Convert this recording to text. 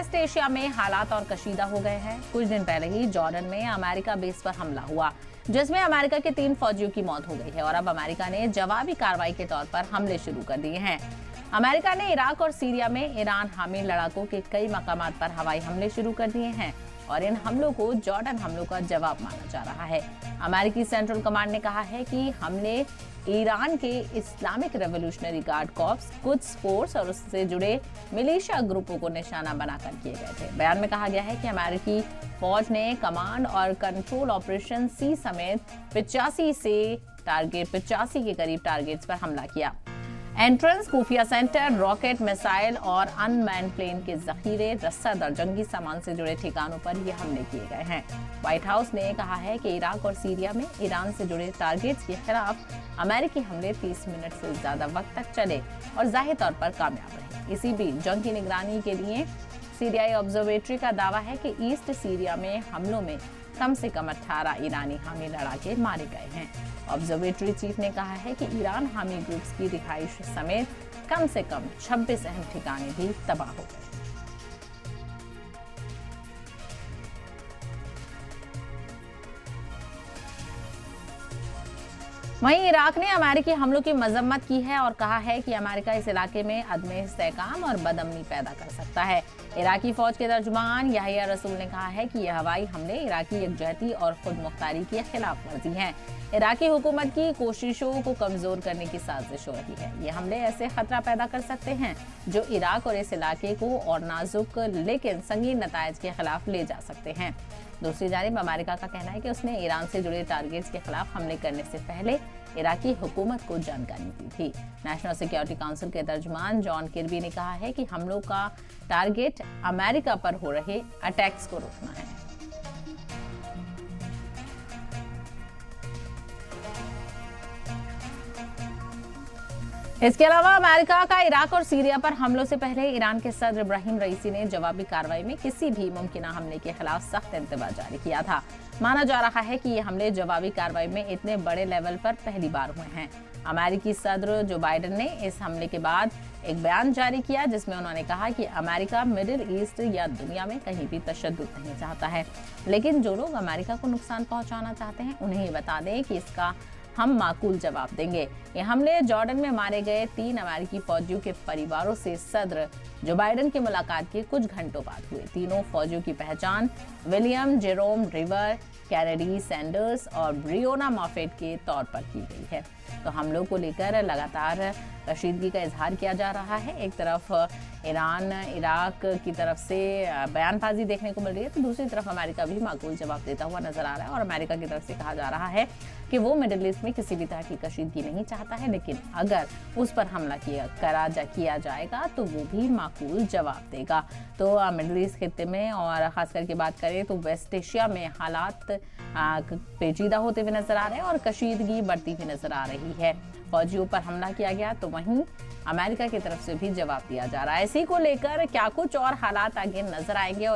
Waste Asia में हालात और कशीदा हो गए हैं। कुछ दिन पहले ही जॉर्डन में अमेरिका बेस पर हमला हुआ, जिसमें अमेरिका के 3 फौजियों की मौत हो गई है और अब अमेरिका ने जवाबी कार्रवाई के तौर पर हमले शुरू कर दिए हैं। अमेरिका ने इराक और सीरिया में ईरान हामी लड़ाकों के कई मकामात पर हवाई हमले शुरू कर दिए हैं और इन हमलों को जॉर्डन हमलों का जवाब माना जा रहा है। अमेरिकी सेंट्रल कमांड ने कहा है कि हमले ईरान के इस्लामिक रेवोल्यूशनरी गार्ड कॉर्प्स, कुछ फोर्स और उससे जुड़े मिलिशिया ग्रुपों को निशाना बनाकर किए गए थे। बयान में कहा गया है कि अमेरिकी फौज ने कमांड और कंट्रोल ऑपरेशन सी समेत 85 के करीब टारगेट्स पर हमला किया। एंट्रेंस, खुफिया सेंटर, रॉकेट, मिसाइल और अनमैन्ड प्लेन के जखीरे, रसद और जंगी सामान से जुड़े ठिकानों पर ये हमले किए गए हैं। व्हाइट हाउस ने कहा है कि इराक और सीरिया में ईरान से जुड़े टारगेट्स के खिलाफ अमेरिकी हमले 30 मिनट से ज्यादा वक्त तक चले और जाहिर तौर पर कामयाब रहे। इसी बीच जंग की निगरानी के लिए सीरियाई ऑब्जर्वेटरी का दावा है कि ईस्ट सीरिया में हमलों में कम से कम 18 ईरानी हामी लड़ाके मारे गए हैं। ऑब्जर्वेटरी चीफ ने कहा है कि ईरान हामी ग्रुप्स की रिहाइश समेत कम से कम 26 अहम ठिकाने भी तबाह हो गए। वहीं इराक ने अमेरिकी हमलों की मजम्मत की है और कहा है कि अमेरिका इस इलाके में अदम इस्तेहकाम और बदअमनी पैदा कर सकता है। इराकी फौज के तर्जुमान याहिया रसूल ने कहा है कि यह हवाई हमले इराकी यकजहती और खुद मुख्तारी की खिलाफ वर्जी हैं। इराकी हुकूमत की कोशिशों को कमजोर करने की साजिश हो रही है। ये हमले ऐसे खतरा पैदा कर सकते हैं जो इराक और इस इलाके को और नाजुक लेकिन संगीन नतायज के खिलाफ ले जा सकते हैं। दूसरी जानिब अमेरिका का कहना है कि उसने ईरान से जुड़े टारगेट्स के खिलाफ हमले करने से पहले इराकी हुकूमत को जानकारी दी थी। नेशनल सिक्योरिटी काउंसिल के तर्जुमान जॉन किर्बी ने कहा है कि हमलों का टारगेट अमेरिका पर हो रहे अटैक्स को रोकना है। इसके अलावा अमेरिका का इराक और सीरिया पर हमलों से पहले ईरान के सदर इब्राहिम रईसी ने जवाबी कार्रवाई में किसी भी मुमकिन हमले के खिलाफ सख्त इंतबाह जारी किया था। माना जा रहा है कि ये हमले जवाबी कार्रवाई में इतने बड़े लेवल पर पहली बार हुए हैं। अमेरिकी सदर जो बाइडेन ने इस हमले के बाद एक बयान जारी किया जिसमें उन्होंने कहा कि अमेरिका मिडिल ईस्ट या दुनिया में कहीं भी तशद्दुद नहीं चाहता है, लेकिन जो लोग अमेरिका को नुकसान पहुंचाना चाहते हैं उन्हें ये बता दें कि इसका हम माकूल जवाब देंगे। ये हमले जॉर्डन में मारे गए 3 अमेरिकी फौजियों के परिवारों से सदर जो बाइडेन की मुलाकात के कुछ घंटों बाद हुए। तीनों फौजियों की पहचान William Jerome river, Kennedy Sanders और ब्रियोना मॉफेट के तौर पर की गई है। तो हमलों को लेकर लगातार कशीदगी का इजहार किया जा रहा है। एक तरफ ईरान, इराक की तरफ से बयानबाजी देखने को मिल रही है, तो दूसरी तरफ अमेरिका भी माकूल जवाब देता हुआ नजर आ रहा है और अमेरिका की तरफ से कहा जा रहा है कि वो मिडिल ईस्ट में किसी भी तरह की कशीदगी नहीं चाहता है, लेकिन अगर उस पर हमला किया जाएगा तो वो भी माकूल जवाब देगा। तो मिडिल ईस्ट खित्ते में और खास करके बात करें तो वेस्ट एशिया में हालात पेचीदा होते हुए नजर आ रहे हैं और कशीदगी बढ़ती हुई नजर आ रही है। फौजियों पर हमला किया गया तो वहीं अमेरिका की तरफ से भी जवाब दिया जा रहा है। इसी को लेकर क्या कुछ और हालात आगे नजर आएंगे और